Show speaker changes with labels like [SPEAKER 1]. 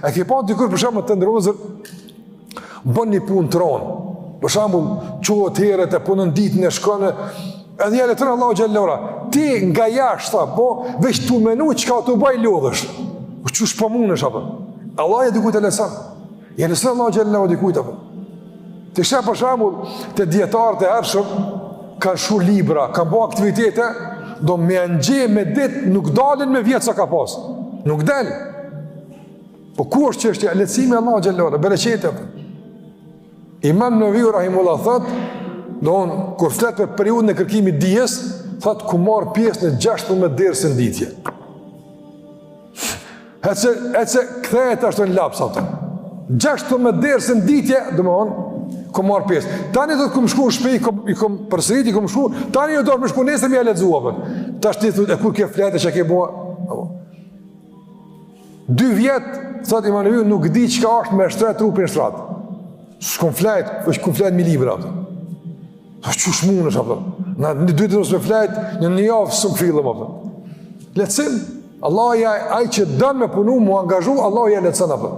[SPEAKER 1] E ke pa dikur për shembull të ndërozër bën një punë tron. Për shembull, quhet herët e punën ditën e shkon edhe ja letron Allahu xhallahu ora. Ti nga jashtë po veç tu menu çka tu bëj lodhësh. Po çu s'po mundesh apo. Allah e dikujt e leson. Ja leson Allahu xhallahu dikujt apo. Të sheh për shembull te dietarët e hershëm kanë shu libra, kanë bërë aktivitete, do me angje me ditë nuk dalin me vjet sa ka pas. Nuk dal. Po ku është çështja e lehtësimi Allahu xhallahu ora, bereqete. Imam Nawawi rahimullah thot, don kur flet për periudhën e kërkimit dijes, thot ku marr pjesë në 16 dersë nditje. Ece kthehet ashtu në laps atë. 16 dersë nditje, domthon ku marr pjesë. Tani do të kum shku në shtëpi, i kum përsëriti, kum shku. Tani do të më shku nesër më ja lexuava. Tash ti thotë kur ke fletë çka ke bua. 2 vjet, thot Imam Nawawi, nuk di çka është me shtret trupin shtrat. S'kom flet, është kum flet me libra atë. Po çu shmunesh apo? Na duhet të mos me flet, në një javë s'u fillom apo. Lecim, Allah ai që don me punu, mu angazhu, Allah ja lecon apo.